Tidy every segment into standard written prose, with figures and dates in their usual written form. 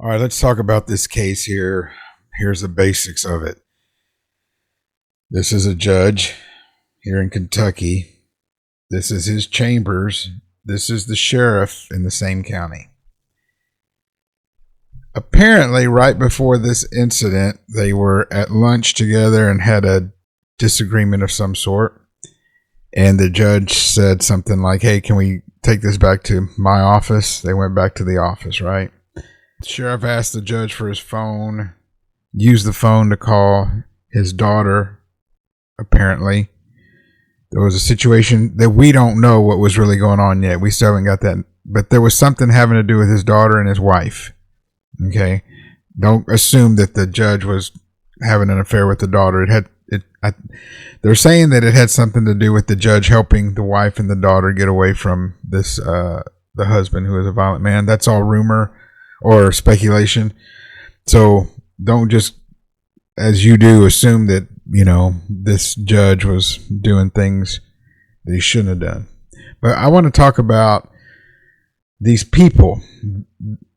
All right, let's talk about this case here. Here's the basics of it. This is a judge here in Kentucky. This is his chambers. This is the sheriff in the same county. Apparently, right before this incident, they were at lunch together and had a disagreement of some sort. And the judge said something like, "Hey, can we take this back to my office?" They went back to the office, right? The sheriff asked the judge for his phone, used the phone to call his daughter. Apparently, there was a situation that we don't know what was really going on yet. We still haven't got that. But there was something having to do with his daughter and his wife. Okay? Don't assume that the judge was having an affair with the daughter. They're saying that it had something to do with the judge helping the wife and the daughter get away from this the husband who is a violent man. That's all rumor or speculation. So don't just, as you do, assume that, this judge was doing things that he shouldn't have done. But I want to talk about these people,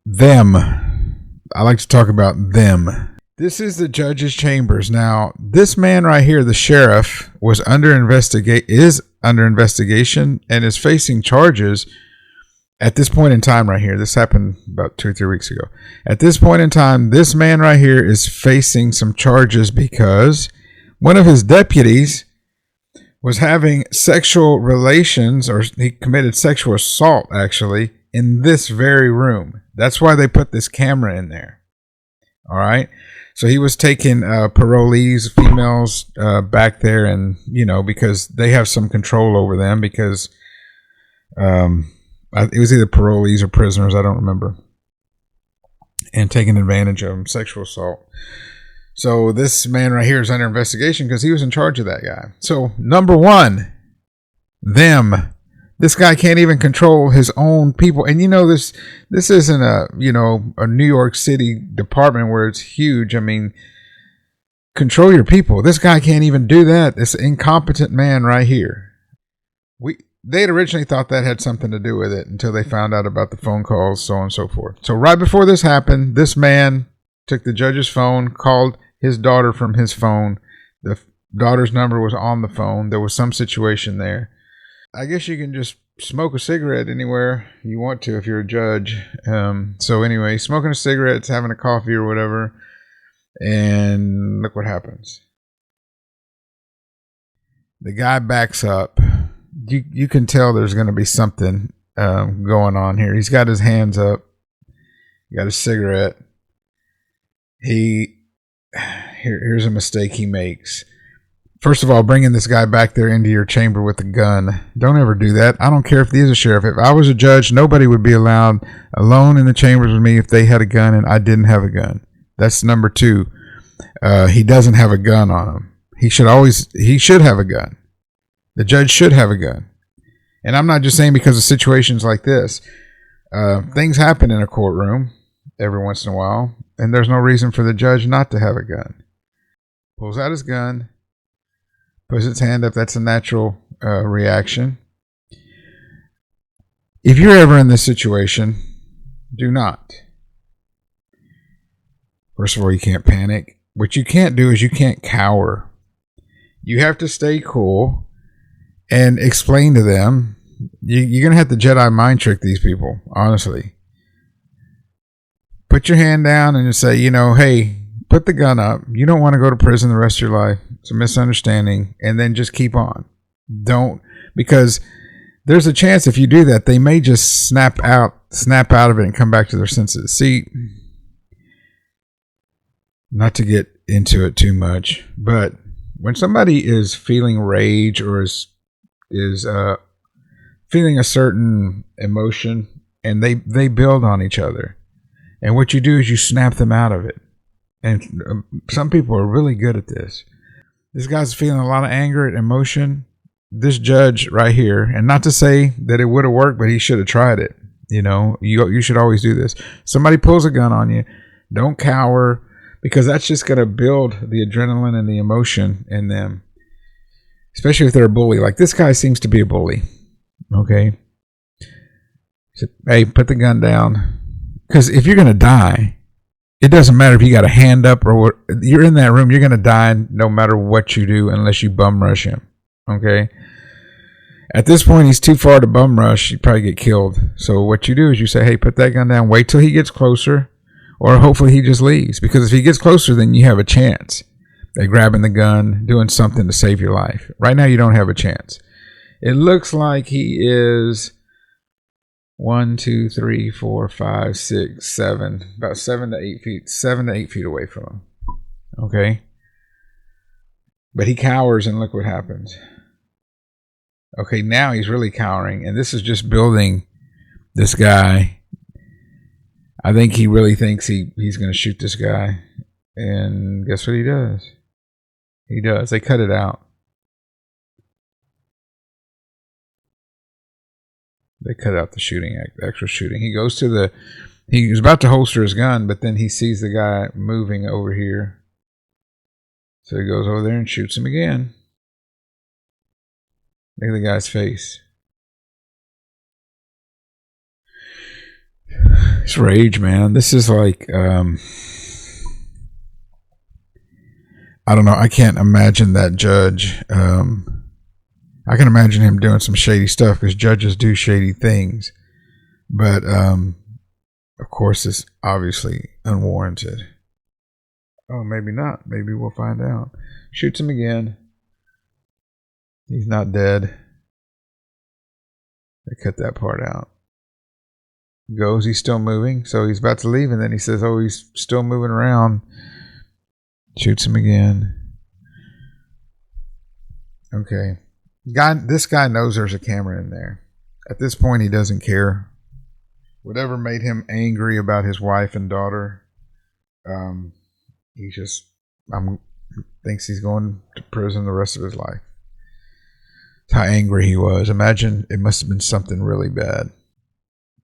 them. I like to talk about them. This is the judge's chambers. Now, this man right here, the sheriff, is under investigation and is facing charges at this point in time right here. This happened about 2 or 3 weeks ago. At this point in time, this man right here is facing some charges because one of his deputies was having sexual relations, or he committed sexual assault, actually, in this very room. That's why they put this camera in there. All right. So he was taking parolees, females back there, and, because they have some control over them because it was either parolees or prisoners. I don't remember. And taking advantage of them, sexual assault. So this man right here is under investigation because he was in charge of that guy. So number one, them. This guy can't even control his own people. And this isn't a New York City department where it's huge. I mean, control your people. This guy can't even do that. This incompetent man right here. They had originally thought that had something to do with it until they found out about the phone calls, so on and so forth. So right before this happened, this man took the judge's phone, called his daughter from his phone. The daughter's number was on the phone. There was some situation there. I guess you can just smoke a cigarette anywhere you want to if you're a judge. So anyway, smoking a cigarette, having a coffee or whatever, and look what happens. The guy backs up. You can tell there's going to be something going on here. He's got his hands up. He got a cigarette. Here's a mistake he makes. First of all, bringing this guy back there into your chamber with a gun. Don't ever do that. I don't care if he's a sheriff. If I was a judge, nobody would be allowed alone in the chambers with me if they had a gun and I didn't have a gun. That's number two. He doesn't have a gun on him. He should have a gun. The judge should have a gun. And I'm not just saying because of situations like this. Things happen in a courtroom every once in a while, and there's no reason for the judge not to have a gun. Pulls out his gun. Puts its hand up. That's a natural reaction. If you're ever in this situation, do not. First of all, you can't panic. What you can't do is you can't cower. You have to stay cool and explain to them. You're going to have to Jedi mind trick these people, honestly. Put your hand down and just say, hey, put the gun up. You don't want to go to prison the rest of your life. It's a misunderstanding. And then just keep on. Don't, because there's a chance if you do that, they may just snap out of it and come back to their senses. See, not to get into it too much, but when somebody is feeling rage or is feeling a certain emotion, and they build on each other, and what you do is you snap them out of it. And some people are really good at this. This guy's feeling a lot of anger and emotion. This judge right here, and not to say that it would have worked, but he should have tried it. You should always do this. Somebody pulls a gun on you, don't cower, because that's just going to build the adrenaline and the emotion in them. Especially if they're a bully. Like this guy seems to be a bully. Okay. So, hey, put the gun down. Because if you're going to die, it doesn't matter if you got a hand up or what. You're in that room. You're going to die no matter what you do unless you bum rush him. Okay. At this point, he's too far to bum rush. You'd probably get killed. So what you do is you say, hey, put that gun down. Wait till he gets closer. Or hopefully he just leaves. Because if he gets closer, then you have a chance at grabbing the gun, doing something to save your life. Right now, you don't have a chance. It looks like he is 1, 2, 3, 4, 5, 6, 7, about 7 to 8 feet, 7 to 8 feet away from him. Okay. But he cowers, and look what happens. Okay, now he's really cowering, and this is just building this guy. I think he really thinks he's going to shoot this guy. And guess what he does? He does. They cut it out. They cut out the shooting, the actual shooting. He goes to he was about to holster his gun, but then he sees the guy moving over here. So he goes over there and shoots him again. Look at the guy's face. It's rage, man. This is like, I don't know. I can't imagine that judge. I can imagine him doing some shady stuff because judges do shady things. But, of course, it's obviously unwarranted. Oh, maybe not. Maybe we'll find out. Shoots him again. He's not dead. They cut that part out. Goes, he's still moving. So he's about to leave, and then he says, oh, he's still moving around. Shoots him again. Okay. This guy knows there's a camera in there. At this point, he doesn't care. Whatever made him angry about his wife and daughter, he just thinks he's going to prison the rest of his life. That's how angry he was. Imagine it must have been something really bad.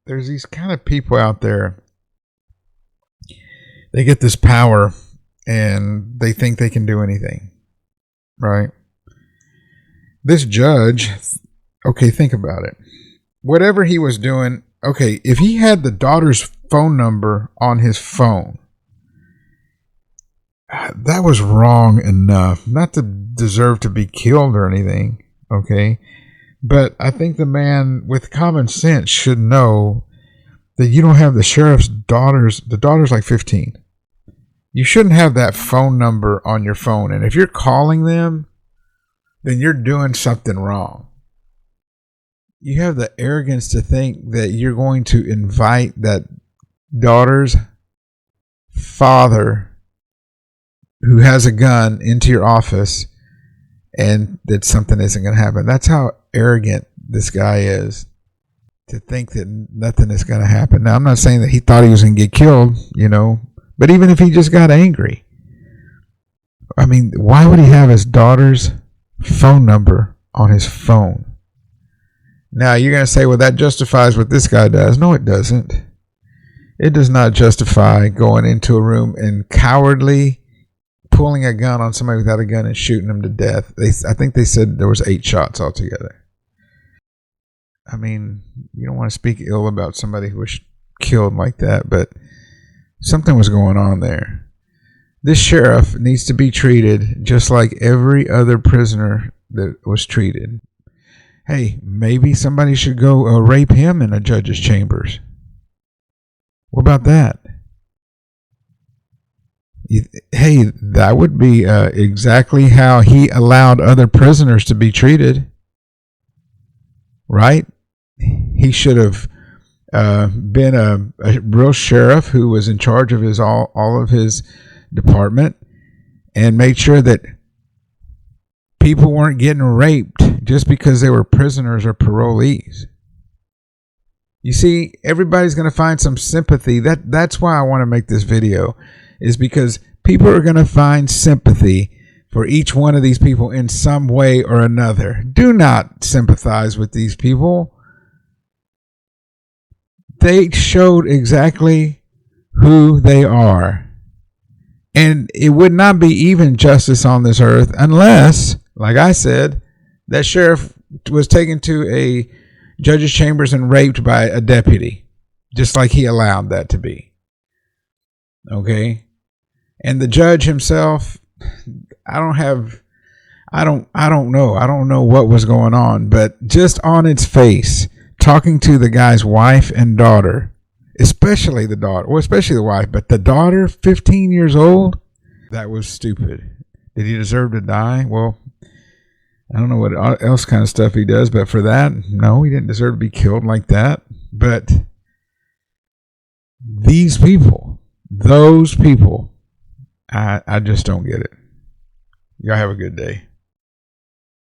There's these kind of people out there. They get this power and they think they can do anything, right? This judge, okay, think about it. Whatever he was doing, okay, if he had the daughter's phone number on his phone, that was wrong enough. Not to deserve to be killed or anything, okay? But I think the man with common sense should know that you don't have the sheriff's daughters. The daughter's like 15. You shouldn't have that phone number on your phone. And if you're calling them, then you're doing something wrong. You have the arrogance to think that you're going to invite that daughter's father who has a gun into your office and that something isn't going to happen. That's how arrogant this guy is, to think that nothing is going to happen. Now, I'm not saying that he thought he was going to get killed, but even if he just got angry, I mean, why would he have his daughter's phone number on his phone? Now, you're going to say, well, that justifies what this guy does. No, it doesn't. It does not justify going into a room and cowardly pulling a gun on somebody without a gun and shooting them to death. I think they said there was 8 shots altogether. I mean, you don't want to speak ill about somebody who was killed like that, but something was going on there. This sheriff needs to be treated just like every other prisoner that was treated. Hey, maybe somebody should go rape him in a judge's chambers. What about that? Hey, that would be exactly how he allowed other prisoners to be treated. Right? He should have been a real sheriff who was in charge of all of his department and made sure that people weren't getting raped just because they were prisoners or parolees. You see, everybody's going to find some sympathy. That's why I want to make this video, is because people are going to find sympathy for each one of these people in some way or another. Do not sympathize with these people. They showed exactly who they are. And it would not be even justice on this earth unless, like I said, that sheriff was taken to a judge's chambers and raped by a deputy, just like he allowed that to be. Okay. And the judge himself, I don't know. I don't know what was going on, but just on its face, talking to the guy's wife and daughter, especially the daughter, well, especially the wife, but the daughter, 15 years old, that was stupid. Did he deserve to die? Well, I don't know what else kind of stuff he does, but for that, no, he didn't deserve to be killed like that. But these people, those people, I just don't get it. Y'all have a good day.